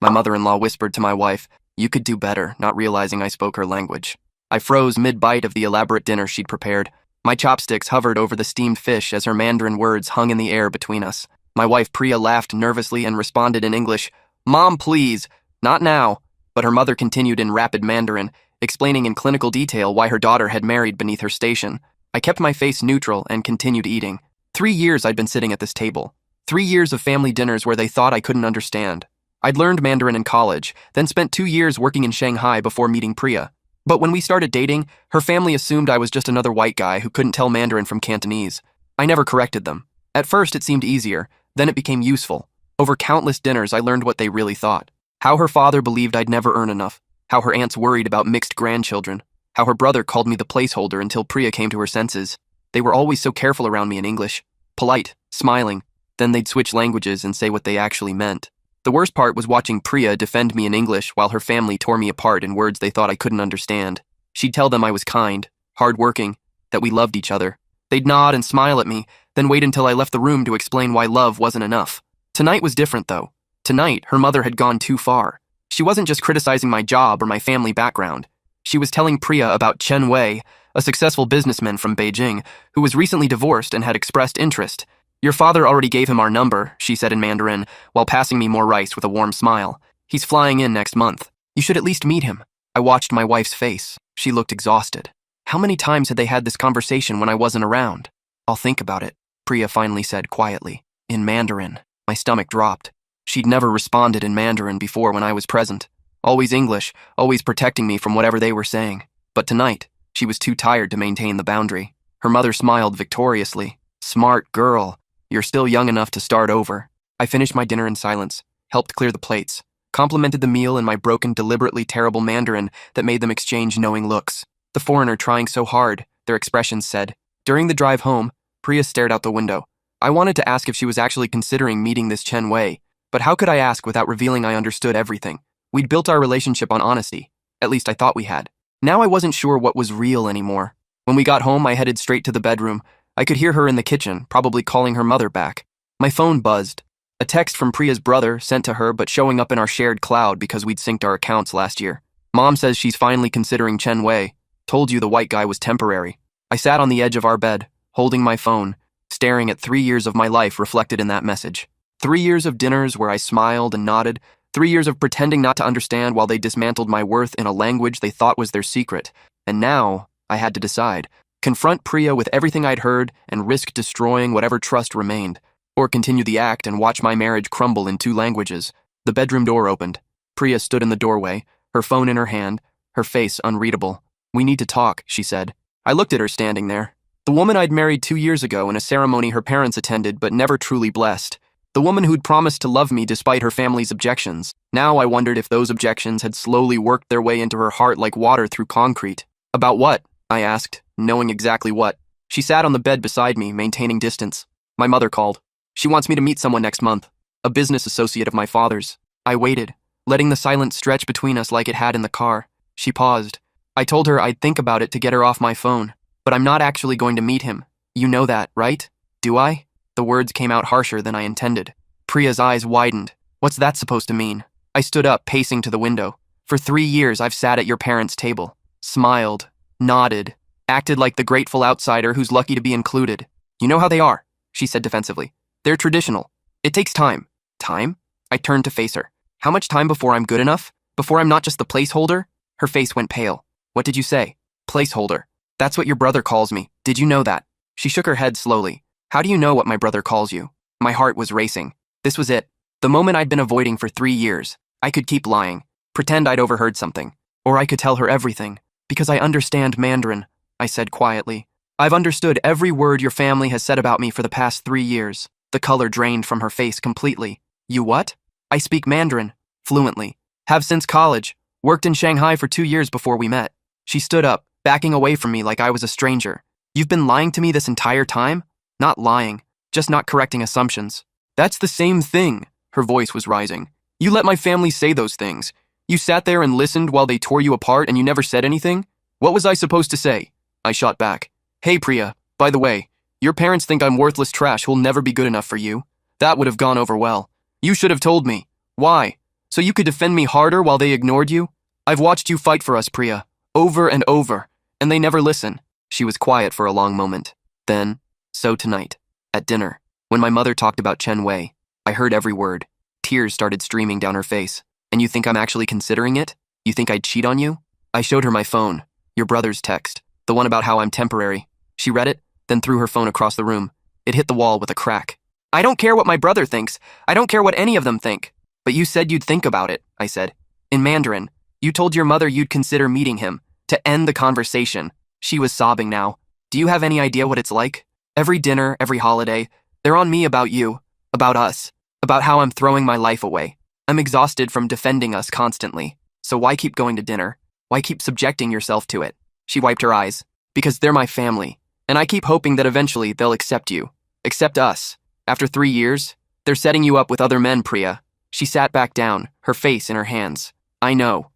My mother-in-law whispered to my wife, "You could do better," not realizing I spoke her language. I froze mid-bite of the elaborate dinner she'd prepared. My chopsticks hovered over the steamed fish as her Mandarin words hung in the air between us. My wife Priya laughed nervously and responded in English, "Mom, please, not now." But her mother continued in rapid Mandarin, explaining in clinical detail why her daughter had married beneath her station. I kept my face neutral and continued eating. 3 years I'd been sitting at this table. 3 years of family dinners where they thought I couldn't understand. I'd learned Mandarin in college, then spent 2 years working in Shanghai before meeting Priya. But when we started dating, her family assumed I was just another white guy who couldn't tell Mandarin from Cantonese. I never corrected them. At first it seemed easier, then it became useful. Over countless dinners I learned what they really thought. How her father believed I'd never earn enough. How her aunts worried about mixed grandchildren. How her brother called me the placeholder until Priya came to her senses. They were always so careful around me in English. Polite, smiling. Then they'd switch languages and say what they actually meant. The worst part was watching Priya defend me in English while her family tore me apart in words they thought I couldn't understand. She'd tell them I was kind, hardworking, that we loved each other. They'd nod and smile at me, then wait until I left the room to explain why love wasn't enough. Tonight was different, though. Tonight, her mother had gone too far. She wasn't just criticizing my job or my family background. She was telling Priya about Chen Wei, a successful businessman from Beijing, who was recently divorced and had expressed interest. "Your father already gave him our number," she said in Mandarin, while passing me more rice with a warm smile. "He's flying in next month. You should at least meet him." I watched my wife's face. She looked exhausted. How many times had they had this conversation when I wasn't around? "I'll think about it," Priya finally said quietly, in Mandarin. My stomach dropped. She'd never responded in Mandarin before when I was present. Always English, always protecting me from whatever they were saying. But tonight, she was too tired to maintain the boundary. Her mother smiled victoriously. "Smart girl. You're still young enough to start over." I finished my dinner in silence, helped clear the plates, complimented the meal in my broken, deliberately terrible Mandarin that made them exchange knowing looks. The foreigner trying so hard, their expressions said. During the drive home, Priya stared out the window. I wanted to ask if she was actually considering meeting this Chen Wei, but how could I ask without revealing I understood everything? We'd built our relationship on honesty. At least I thought we had. Now I wasn't sure what was real anymore. When we got home, I headed straight to the bedroom. I could hear her in the kitchen, probably calling her mother back. My phone buzzed. A text from Priya's brother sent to her but showing up in our shared cloud because we'd synced our accounts last year. "Mom says she's finally considering Chen Wei. Told you the white guy was temporary." I sat on the edge of our bed, holding my phone, staring at 3 years of my life reflected in that message. 3 years of dinners where I smiled and nodded. 3 years of pretending not to understand while they dismantled my worth in a language they thought was their secret. And now, I had to decide. Confront Priya with everything I'd heard and risk destroying whatever trust remained, or continue the act and watch my marriage crumble in 2 languages. The bedroom door opened. Priya stood in the doorway, her phone in her hand, her face unreadable. "We need to talk," she said. I looked at her standing there. The woman I'd married 2 years ago in a ceremony her parents attended but never truly blessed. The woman who'd promised to love me despite her family's objections. Now I wondered if those objections had slowly worked their way into her heart like water through concrete. "About what?" I asked, knowing exactly what. She sat on the bed beside me, maintaining distance. "My mother called. She wants me to meet someone next month. A business associate of my father's." I waited, letting the silence stretch between us like it had in the car. She paused. I told her I'd think about it to get her off my phone. "But I'm not actually going to meet him. You know that, right? Do I?" The words came out harsher than I intended. Priya's eyes widened. "What's that supposed to mean?" I stood up, pacing to the window. "For 3 years I've sat at your parents' table. Smiled, nodded, acted like the grateful outsider who's lucky to be included. You know how they are," she said defensively. "They're traditional. It takes time." "Time?" I turned to face her. "How much time before I'm good enough? Before I'm not just the placeholder?" Her face went pale. "What did you say?" "Placeholder. That's what your brother calls me. Did you know that?" She shook her head slowly. "How do you know what my brother calls you?" My heart was racing. This was it. The moment I'd been avoiding for 3 years. I could keep lying, pretend I'd overheard something. Or I could tell her everything. "Because I understand Mandarin," I said quietly. "I've understood every word your family has said about me for the past 3 years. The color drained from her face completely. "You what?" "I speak Mandarin, fluently. Have since college. Worked in Shanghai for 2 years before we met." She stood up, backing away from me like I was a stranger. "You've been lying to me this entire time?" "Not lying, just not correcting assumptions." "That's the same thing." Her voice was rising. "You let my family say those things. You sat there and listened while they tore you apart and you never said anything? What was I supposed to say?" I shot back. "Hey Priya, by the way, your parents think I'm worthless trash who'll never be good enough for you. That would have gone over well. You should have told me. Why? So you could defend me harder while they ignored you? I've watched you fight for us, Priya, over and over, and they never listen. She was quiet for a long moment. Then, so tonight, at dinner, when my mother talked about Chen Wei, I heard every word. Tears started streaming down her face. And you think I'm actually considering it? You think I'd cheat on you? I showed her my phone, your brother's text, the one about how I'm temporary. She read it, then threw her phone across the room. It hit the wall with a crack. I don't care what my brother thinks. I don't care what any of them think. But you said you'd think about it, I said. In Mandarin, you told your mother you'd consider meeting him, to end the conversation. She was sobbing now. Do you have any idea what it's like? Every dinner, every holiday, they're on me about you, about us, about how I'm throwing my life away. I'm exhausted from defending us constantly. So why keep going to dinner? Why keep subjecting yourself to it? She wiped her eyes. Because they're my family, and I keep hoping that eventually they'll accept you. Accept us. After 3 years, they're setting you up with other men, Priya. She sat back down, her face in her hands. I know,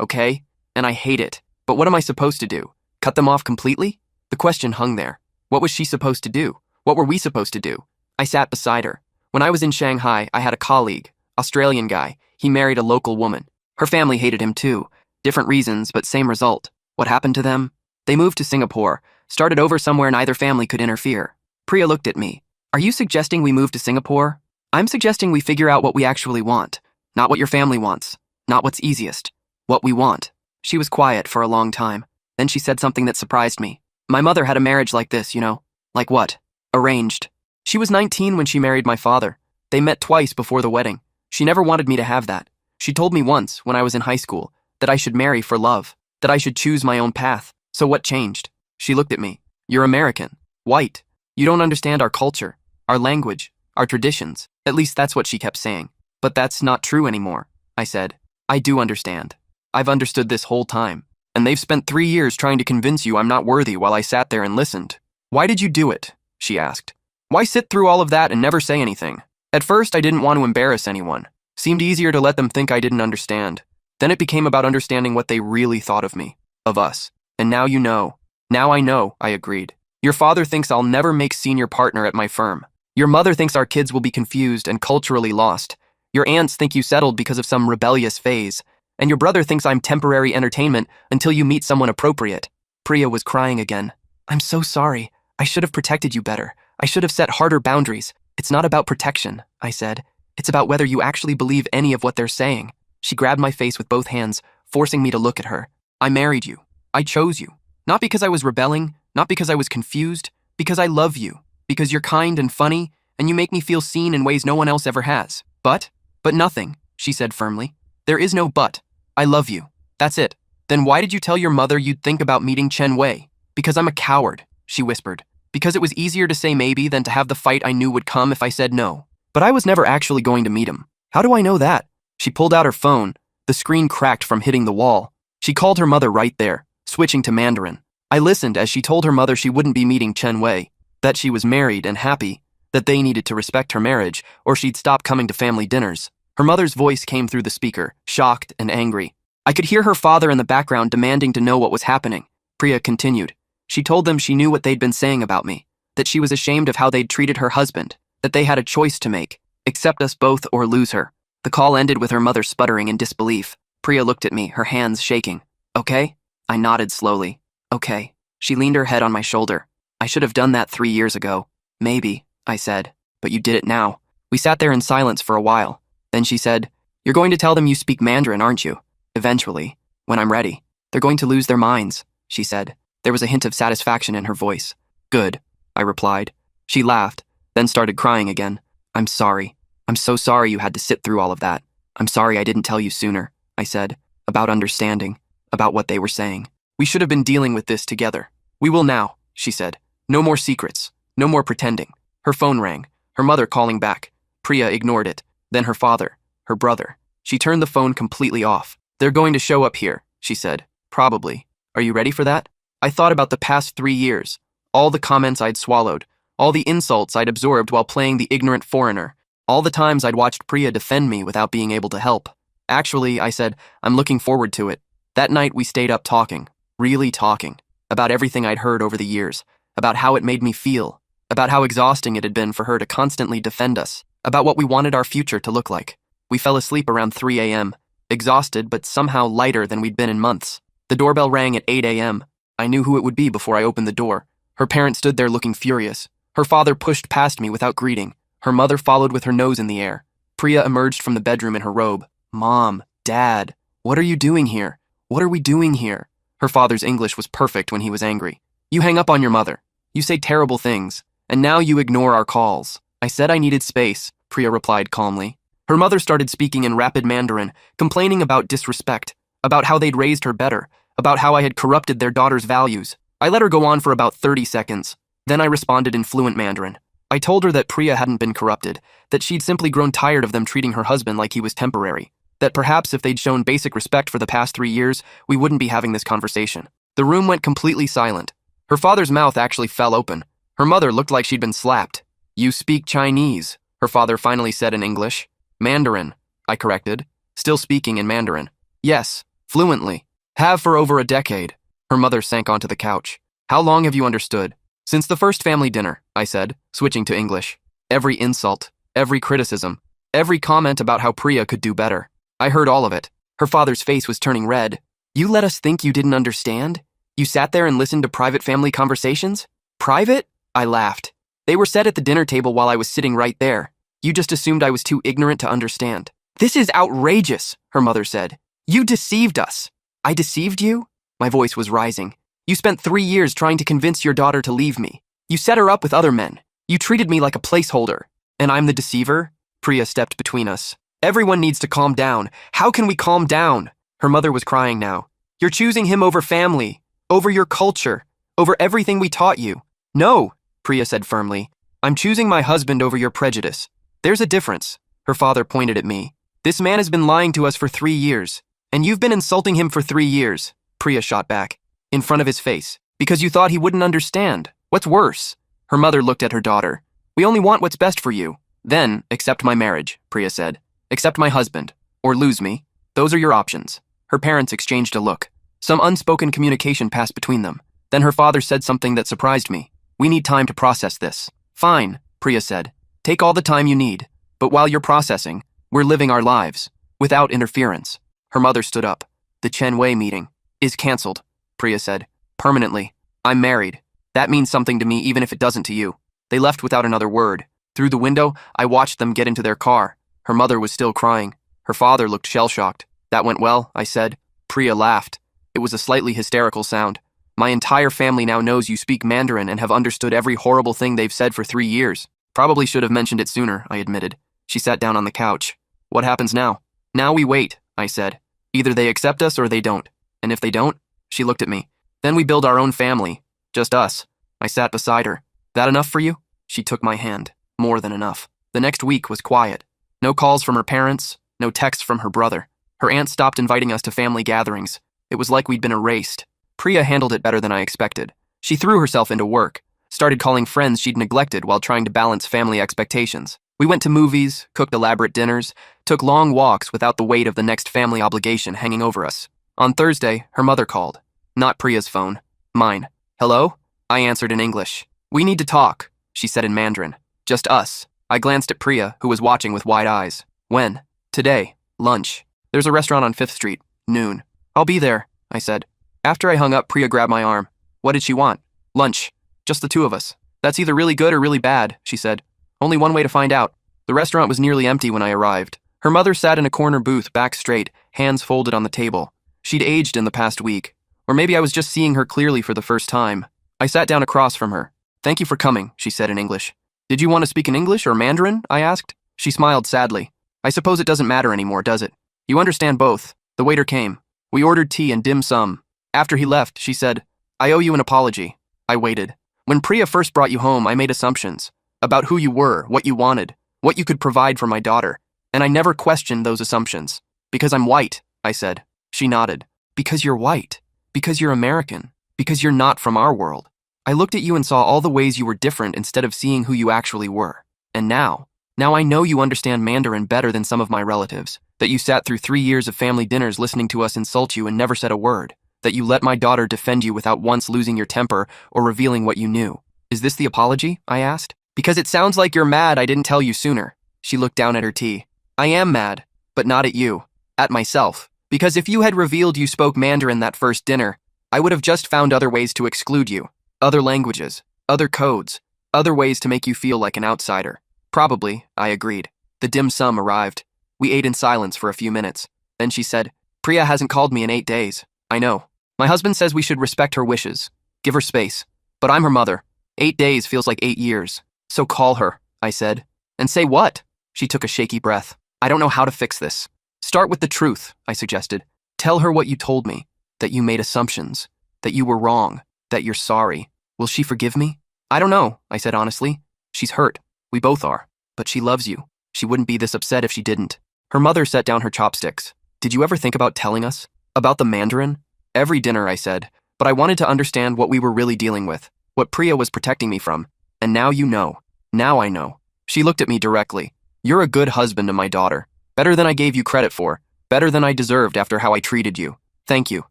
okay? And I hate it. But what am I supposed to do? Cut them off completely? The question hung there. What was she supposed to do? What were we supposed to do? I sat beside her. When I was in Shanghai, I had a colleague, Australian guy. He married a local woman. Her family hated him too. Different reasons, but same result. What happened to them? They moved to Singapore, started over somewhere neither family could interfere. Priya looked at me. Are you suggesting we move to Singapore? I'm suggesting we figure out what we actually want. Not what your family wants. Not what's easiest. What we want. She was quiet for a long time. Then she said something that surprised me. My mother had a marriage like this, you know. Like what? Arranged. She was 19 when she married my father. They met twice before the wedding. She never wanted me to have that. She told me once, when I was in high school, that I should marry for love, that I should choose my own path. So what changed? She looked at me. You're American. White. You don't understand our culture, our language, our traditions. At least that's what she kept saying. But that's not true anymore, I said. I do understand. I've understood this whole time. And they've spent 3 years trying to convince you I'm not worthy while I sat there and listened. Why did you do it? She asked. Why sit through all of that and never say anything? At first, I didn't want to embarrass anyone. Seemed easier to let them think I didn't understand. Then it became about understanding what they really thought of me, of us. And now you know. Now I know, I agreed. Your father thinks I'll never make senior partner at my firm. Your mother thinks our kids will be confused and culturally lost. Your aunts think you settled because of some rebellious phase. And your brother thinks I'm temporary entertainment until you meet someone appropriate. Priya was crying again. I'm so sorry. I should have protected you better. I should have set harder boundaries. It's not about protection, I said. It's about whether you actually believe any of what they're saying. She grabbed my face with both hands, forcing me to look at her. I married you. I chose you. Not because I was rebelling, not because I was confused, because I love you, because you're kind and funny, and you make me feel seen in ways no one else ever has. But nothing, she said firmly. There is no but. I love you. That's it. Then why did you tell your mother you'd think about meeting Chen Wei? Because I'm a coward, she whispered. Because it was easier to say maybe than to have the fight I knew would come if I said no. But I was never actually going to meet him. How do I know that? She pulled out her phone. The screen cracked from hitting the wall. She called her mother right there, switching to Mandarin. I listened as she told her mother she wouldn't be meeting Chen Wei, that she was married and happy, that they needed to respect her marriage or she'd stop coming to family dinners. Her mother's voice came through the speaker, shocked and angry. I could hear her father in the background demanding to know what was happening. Priya continued. She told them she knew what they'd been saying about me, that she was ashamed of how they'd treated her husband, that they had a choice to make, accept us both or lose her. The call ended with her mother sputtering in disbelief. Priya looked at me, her hands shaking. Okay? I nodded slowly. Okay. She leaned her head on my shoulder. I should have done that 3 years ago. Maybe, I said, but you did it now. We sat there in silence for a while. Then she said, You're going to tell them you speak Mandarin, aren't you? Eventually, when I'm ready. They're going to lose their minds, she said. There was a hint of satisfaction in her voice. Good, I replied. She laughed, then started crying again. I'm sorry. I'm so sorry you had to sit through all of that. I'm sorry I didn't tell you sooner, I said, about understanding, about what they were saying. We should have been dealing with this together. We will now, she said. No more secrets, no more pretending. Her phone rang, her mother calling back. Priya ignored it, then her father, her brother. She turned the phone completely off. They're going to show up here, she said. Probably. Are you ready for that? I thought about the past 3 years, all the comments I'd swallowed, all the insults I'd absorbed while playing the ignorant foreigner, all the times I'd watched Priya defend me without being able to help. Actually, I said, I'm looking forward to it. That night we stayed up talking, really talking, about everything I'd heard over the years, about how it made me feel, about how exhausting it had been for her to constantly defend us, about what we wanted our future to look like. We fell asleep around 3 a.m., exhausted but somehow lighter than we'd been in months. The doorbell rang at 8 a.m. I knew who it would be before I opened the door. Her parents stood there looking furious. Her father pushed past me without greeting. Her mother followed with her nose in the air. Priya emerged from the bedroom in her robe. Mom, Dad, what are you doing here? What are we doing here? Her father's English was perfect when he was angry. You hang up on your mother. You say terrible things. And now you ignore our calls. I said I needed space, Priya replied calmly. Her mother started speaking in rapid Mandarin, complaining about disrespect, about how they'd raised her better, about how I had corrupted their daughter's values. I let her go on for about 30 seconds. Then I responded in fluent Mandarin. I told her that Priya hadn't been corrupted, that she'd simply grown tired of them treating her husband like he was temporary, that perhaps if they'd shown basic respect for the past 3 years, we wouldn't be having this conversation. The room went completely silent. Her father's mouth actually fell open. Her mother looked like she'd been slapped. You speak Chinese, her father finally said in English. Mandarin, I corrected, still speaking in Mandarin. Yes, fluently. Have for over a decade. Her mother sank onto the couch. How long have you understood? Since the first family dinner, I said, switching to English. Every insult, every criticism, every comment about how Priya could do better. I heard all of it. Her father's face was turning red. You let us think you didn't understand? You sat there and listened to private family conversations? Private? I laughed. They were said at the dinner table while I was sitting right there. You just assumed I was too ignorant to understand. This is outrageous, her mother said. You deceived us. I deceived you? My voice was rising. You spent 3 years trying to convince your daughter to leave me. You set her up with other men. You treated me like a placeholder. And I'm the deceiver? Priya stepped between us. Everyone needs to calm down. How can we calm down? Her mother was crying now. You're choosing him over family, over your culture, over everything we taught you. No, Priya said firmly. I'm choosing my husband over your prejudice. There's a difference. Her father pointed at me. This man has been lying to us for 3 years. And you've been insulting him for 3 years, Priya shot back, in front of his face, because you thought he wouldn't understand. What's worse? Her mother looked at her daughter. We only want what's best for you. Then, accept my marriage, Priya said. Accept my husband, or lose me. Those are your options. Her parents exchanged a look. Some unspoken communication passed between them. Then her father said something that surprised me. We need time to process this. Fine, Priya said. Take all the time you need. But while you're processing, we're living our lives, without interference. Her mother stood up. The Chen Wei meeting is canceled, Priya said. Permanently. I'm married. That means something to me even if it doesn't to you. They left without another word. Through the window, I watched them get into their car. Her mother was still crying. Her father looked shell-shocked. That went well, I said. Priya laughed. It was a slightly hysterical sound. My entire family now knows you speak Mandarin and have understood every horrible thing they've said for 3 years. Probably should have mentioned it sooner, I admitted. She sat down on the couch. What happens now? Now we wait, I said. Either they accept us or they don't. And if they don't, she looked at me. Then we build our own family. Just us. I sat beside her. That enough for you? She took my hand. More than enough. The next week was quiet. No calls from her parents, no texts from her brother. Her aunt stopped inviting us to family gatherings. It was like we'd been erased. Priya handled it better than I expected. She threw herself into work, started calling friends she'd neglected while trying to balance family expectations. We went to movies, cooked elaborate dinners, took long walks without the weight of the next family obligation hanging over us. On Thursday, her mother called. Not Priya's phone. Mine. Hello? I answered in English. We need to talk, she said in Mandarin. Just us. I glanced at Priya, who was watching with wide eyes. When? Today. Lunch. There's a restaurant on 5th Street. Noon. I'll be there, I said. After I hung up, Priya grabbed my arm. What did she want? Lunch. Just the two of us. That's either really good or really bad, she said. Only one way to find out. The restaurant was nearly empty when I arrived. Her mother sat in a corner booth, back straight, hands folded on the table. She'd aged in the past week. Or maybe I was just seeing her clearly for the first time. I sat down across from her. Thank you for coming, she said in English. Did you want to speak in English or Mandarin? I asked. She smiled sadly. I suppose it doesn't matter anymore, does it? You understand both. The waiter came. We ordered tea and dim sum. After he left, she said, I owe you an apology. I waited. When Priya first brought you home, I made assumptions about who you were, what you wanted, what you could provide for my daughter, and I never questioned those assumptions. Because I'm white, I said. She nodded. Because you're white. Because you're American. Because you're not from our world. I looked at you and saw all the ways you were different instead of seeing who you actually were. And now I know you understand Mandarin better than some of my relatives, that you sat through 3 years of family dinners listening to us insult you and never said a word, that you let my daughter defend you without once losing your temper or revealing what you knew. Is this the apology? I asked. Because it sounds like you're mad I didn't tell you sooner. She looked down at her tea. I am mad. but not at you. At myself. Because if you had revealed you spoke Mandarin that first dinner, I would have just found other ways to exclude you. Other languages, other codes, other ways to make you feel like an outsider. Probably, I agreed. The dim sum arrived. We ate in silence for a few minutes. Then she said, Priya hasn't called me in 8 days. I know. My husband says we should respect her wishes. Give her space. But I'm her mother. 8 days feels like 8 years. So call her, I said. And say what? She took a shaky breath. I don't know how to fix this. Start with the truth, I suggested. Tell her what you told me. That you made assumptions. That you were wrong. That you're sorry. Will she forgive me? I don't know, I said honestly. She's hurt. We both are. But she loves you. She wouldn't be this upset if she didn't. Her mother set down her chopsticks. Did you ever think about telling us? About the Mandarin? Every dinner, I said. But I wanted to understand what we were really dealing with. What Priya was protecting me from. And now you know. Now I know. She looked at me directly. You're a good husband to my daughter. Better than I gave you credit for. Better than I deserved after how I treated you. Thank you,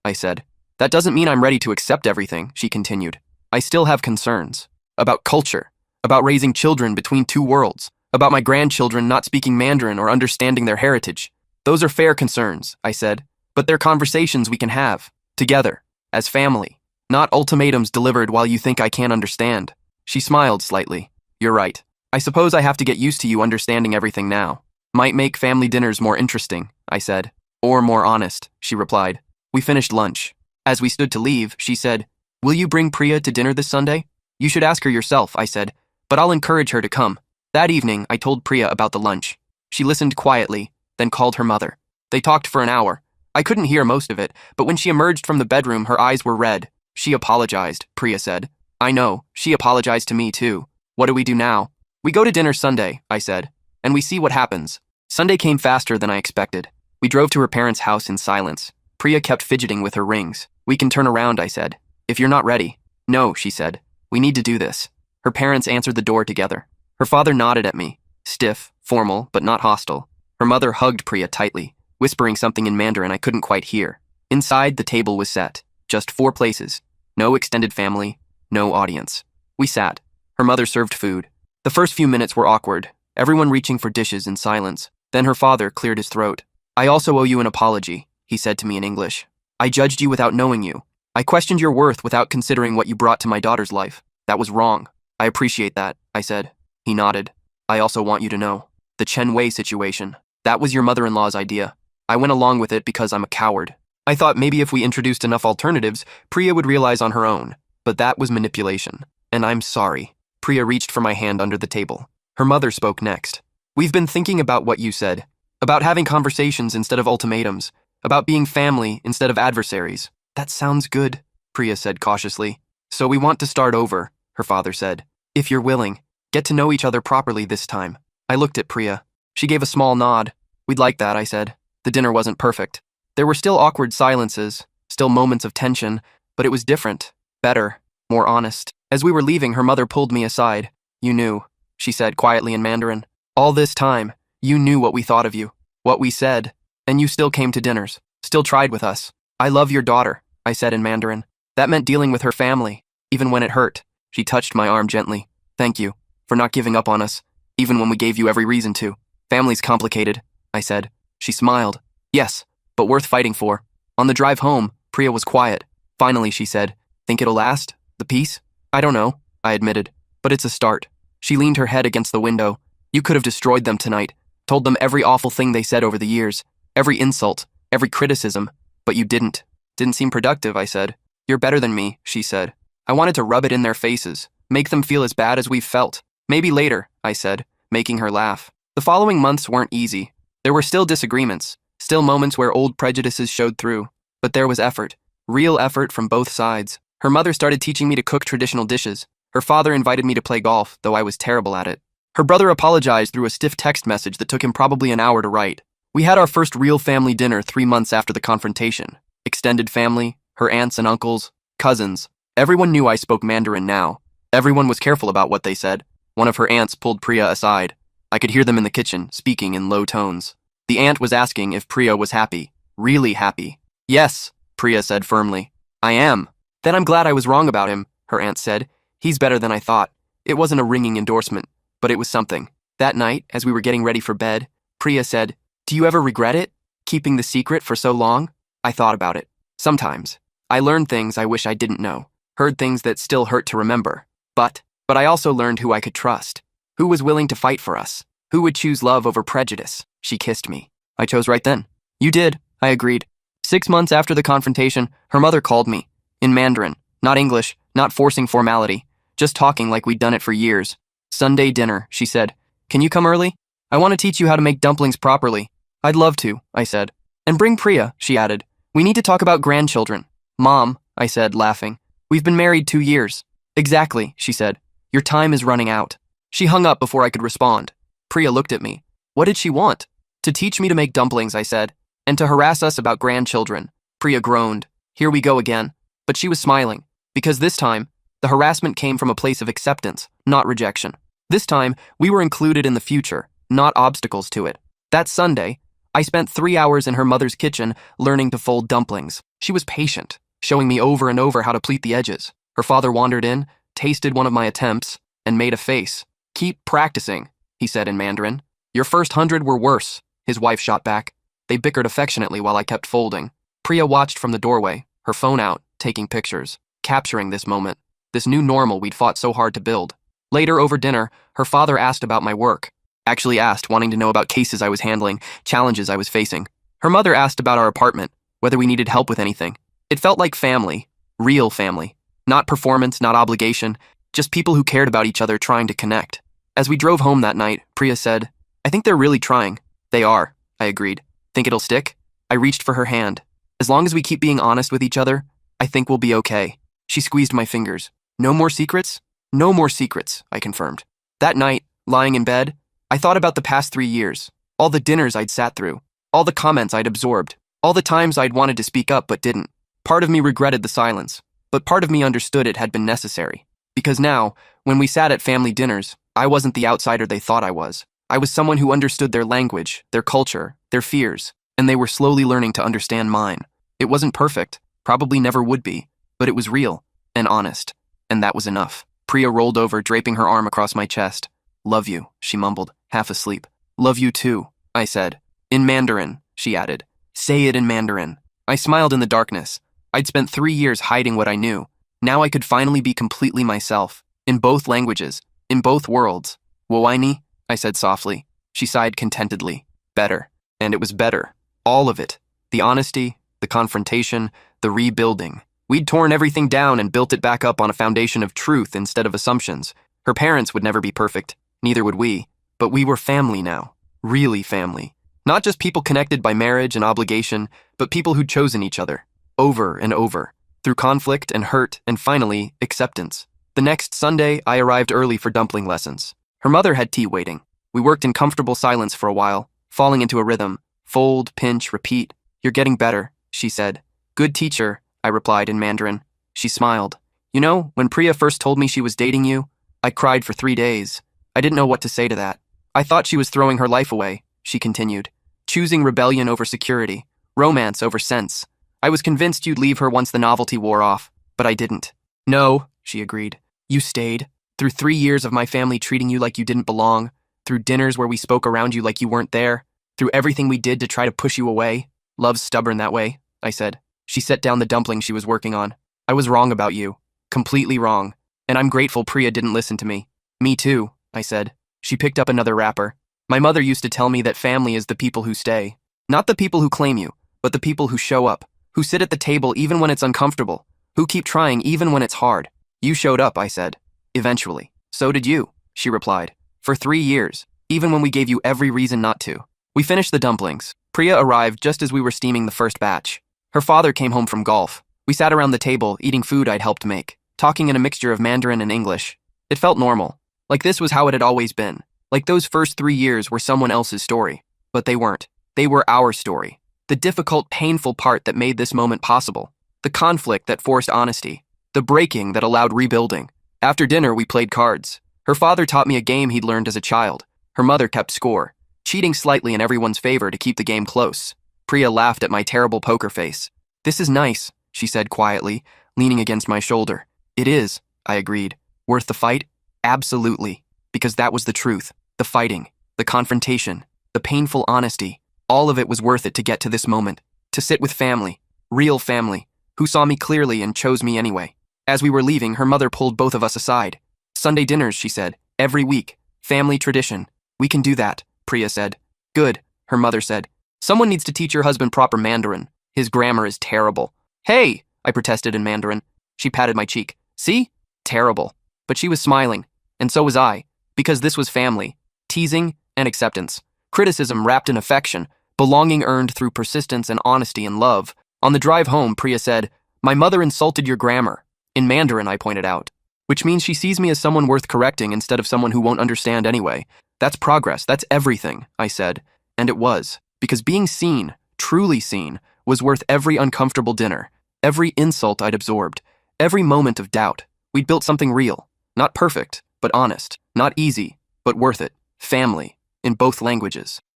I said. That doesn't mean I'm ready to accept everything, she continued. I still have concerns. About culture. About raising children between two worlds. About my grandchildren not speaking Mandarin or understanding their heritage. Those are fair concerns, I said. But they're conversations we can have. Together. As family. Not ultimatums delivered while you think I can't understand. She smiled slightly. You're right. I suppose I have to get used to you understanding everything now. Might make family dinners more interesting, I said. Or more honest, she replied. We finished lunch. As we stood to leave, she said, Will you bring Priya to dinner this Sunday? You should ask her yourself, I said, but I'll encourage her to come. That evening, I told Priya about the lunch. She listened quietly, then called her mother. They talked for an hour. I couldn't hear most of it, but when she emerged from the bedroom, her eyes were red. She apologized, Priya said. I know, she apologized to me too. What do we do now? We go to dinner Sunday, I said, and we see what happens. Sunday came faster than I expected. We drove to her parents' house in silence. Priya kept fidgeting with her rings. We can turn around, I said. If you're not ready. No, she said. We need to do this. Her parents answered the door together. Her father nodded at me. Stiff, formal, but not hostile. Her mother hugged Priya tightly, whispering something in Mandarin I couldn't quite hear. Inside, the table was set. Just 4 places. No extended family, no audience. We sat. Her mother served food. The first few minutes were awkward, everyone reaching for dishes in silence. Then her father cleared his throat. I also owe you an apology, he said to me in English. I judged you without knowing you. I questioned your worth without considering what you brought to my daughter's life. That was wrong. I appreciate that, I said. He nodded. I also want you to know. The Chen Wei situation. That was your mother-in-law's idea. I went along with it because I'm a coward. I thought maybe if we introduced enough alternatives, Priya would realize on her own. But that was manipulation. And I'm sorry. Priya reached for my hand under the table. Her mother spoke next. We've been thinking about what you said. About having conversations instead of ultimatums. About being family instead of adversaries. That sounds good, Priya said cautiously. So we want to start over, her father said. If you're willing, get to know each other properly this time. I looked at Priya. She gave a small nod. We'd like that, I said. The dinner wasn't perfect. There were still awkward silences, still moments of tension, but it was different, better, more honest. As we were leaving, her mother pulled me aside. You knew, she said quietly in Mandarin. All this time, you knew what we thought of you, what we said, and you still came to dinners, still tried with us. I love your daughter, I said in Mandarin. That meant dealing with her family, even when it hurt. She touched my arm gently. Thank you, for not giving up on us, even when we gave you every reason to. Family's complicated, I said. She smiled. Yes, but worth fighting for. On the drive home, Priya was quiet. Finally, she said, Think it'll last? The peace? I don't know, I admitted, but it's a start. She leaned her head against the window. You could have destroyed them tonight, told them every awful thing they said over the years, every insult, every criticism, but you didn't. Didn't seem productive, I said. You're better than me, she said. I wanted to rub it in their faces, make them feel as bad as we've felt. Maybe later, I said, making her laugh. The following months weren't easy. There were still disagreements, still moments where old prejudices showed through, but there was effort, real effort from both sides. Her mother started teaching me to cook traditional dishes. Her father invited me to play golf, though I was terrible at it. Her brother apologized through a stiff text message that took him probably an hour to write. We had our first real family dinner 3 months after the confrontation. Extended family, her aunts and uncles, cousins. Everyone knew I spoke Mandarin now. Everyone was careful about what they said. One of her aunts pulled Priya aside. I could hear them in the kitchen, speaking in low tones. The aunt was asking if Priya was happy. Really happy. Yes, Priya said firmly. I am. Then I'm glad I was wrong about him, her aunt said. He's better than I thought. It wasn't a ringing endorsement, but it was something. That night, as we were getting ready for bed, Priya said, Do you ever regret it? Keeping the secret for so long? I thought about it. Sometimes. I learned things I wish I didn't know. Heard things that still hurt to remember. But I also learned who I could trust. Who was willing to fight for us. Who would choose love over prejudice. She kissed me. I chose right then. You did, I agreed. 6 months after the confrontation, her mother called me. In Mandarin. Not English, not forcing formality. Just talking like we'd done it for years. Sunday dinner, she said. Can you come early? I want to teach you how to make dumplings properly. I'd love to, I said. And bring Priya, she added. We need to talk about grandchildren. Mom, I said, laughing. We've been married 2 years. Exactly, she said. Your time is running out. She hung up before I could respond. Priya looked at me. What did she want? To teach me to make dumplings, I said. And to harass us about grandchildren. Priya groaned. Here we go again. But she was smiling. Because this time, the harassment came from a place of acceptance, not rejection. This time, we were included in the future, not obstacles to it. That Sunday, I spent 3 hours in her mother's kitchen learning to fold dumplings. She was patient, showing me over and over how to pleat the edges. Her father wandered in, tasted one of my attempts, and made a face. Keep practicing, he said in Mandarin. Your first 100 were worse, his wife shot back. They bickered affectionately while I kept folding. Priya watched from the doorway, her phone out, taking pictures, capturing this moment, this new normal we'd fought so hard to build. Later, over dinner, her father asked about my work. Actually asked, wanting to know about cases I was handling, challenges I was facing. Her mother asked about our apartment, whether we needed help with anything. It felt like family, real family. Not performance, not obligation, just people who cared about each other trying to connect. As we drove home that night, Priya said, I think they're really trying. They are, I agreed. Think it'll stick? I reached for her hand. As long as we keep being honest with each other, I think we'll be okay. She squeezed my fingers. No more secrets? No more secrets, I confirmed. That night, lying in bed, I thought about the past 3 years, all the dinners I'd sat through, all the comments I'd absorbed, all the times I'd wanted to speak up but didn't. Part of me regretted the silence, but part of me understood it had been necessary. Because now, when we sat at family dinners, I wasn't the outsider they thought I was. I was someone who understood their language, their culture, their fears, and they were slowly learning to understand mine. It wasn't perfect, probably never would be, but it was real and honest, and that was enough. Priya rolled over, draping her arm across my chest. Love you, she mumbled, half asleep. Love you too, I said. In Mandarin, she added. Say it in Mandarin. I smiled in the darkness. I'd spent 3 years hiding what I knew. Now I could finally be completely myself, in both languages, in both worlds. Woaini, I said softly. She sighed contentedly. Better. And it was better. All of it. The honesty, the confrontation, the rebuilding. We'd torn everything down and built it back up on a foundation of truth instead of assumptions. Her parents would never be perfect. Neither would we. But we were family now. Really family. Not just people connected by marriage and obligation, but people who'd chosen each other. Over and over. Through conflict and hurt and finally, acceptance. The next Sunday, I arrived early for dumpling lessons. Her mother had tea waiting. We worked in comfortable silence for a while, falling into a rhythm. Fold, pinch, repeat. You're getting better, she said. Good teacher, I replied in Mandarin. She smiled. You know, when Priya first told me she was dating you, I cried for 3 days. I didn't know what to say to that. I thought she was throwing her life away, she continued. Choosing rebellion over security, romance over sense. I was convinced you'd leave her once the novelty wore off, but I didn't. No, she agreed. You stayed. Through 3 years of my family treating you like you didn't belong, through dinners where we spoke around you like you weren't there, through everything we did to try to push you away. Love's stubborn that way, I said. She set down the dumpling she was working on. I was wrong about you. Completely wrong. And I'm grateful Priya didn't listen to me. Me too, I said. She picked up another wrapper. My mother used to tell me that family is the people who stay. Not the people who claim you, but the people who show up, who sit at the table even when it's uncomfortable, who keep trying even when it's hard. You showed up, I said. Eventually. So did you, she replied. For 3 years, even when we gave you every reason not to. We finished the dumplings. Priya arrived just as we were steaming the first batch. Her father came home from golf. We sat around the table, eating food I'd helped make, talking in a mixture of Mandarin and English. It felt normal. Like this was how it had always been. Like those first 3 years were someone else's story. But they weren't. They were our story. The difficult, painful part that made this moment possible. The conflict that forced honesty. The breaking that allowed rebuilding. After dinner, we played cards. Her father taught me a game he'd learned as a child. Her mother kept score, cheating slightly in everyone's favor to keep the game close. Priya laughed at my terrible poker face. This is nice, she said quietly, leaning against my shoulder. It is, I agreed. Worth the fight? Absolutely. Because that was the truth. The fighting. The confrontation. The painful honesty. All of it was worth it to get to this moment, to sit with family, real family, who saw me clearly and chose me anyway. As we were leaving, her mother pulled both of us aside. Sunday dinners, she said, every week. Family tradition. We can do that, Priya said. Good, her mother said. Someone needs to teach your husband proper Mandarin. His grammar is terrible. Hey, I protested in Mandarin. She patted my cheek. See? Terrible. But she was smiling, and so was I, because this was family, teasing and acceptance, criticism wrapped in affection, belonging earned through persistence and honesty and love. On the drive home, Priya said, "My mother insulted your grammar." In Mandarin, I pointed out, which means she sees me as someone worth correcting instead of someone who won't understand anyway. That's progress, that's everything, I said. And it was, because being seen, truly seen, was worth every uncomfortable dinner, every insult I'd absorbed, every moment of doubt. We'd built something real, not perfect, but honest, not easy, but worth it, family, in both languages.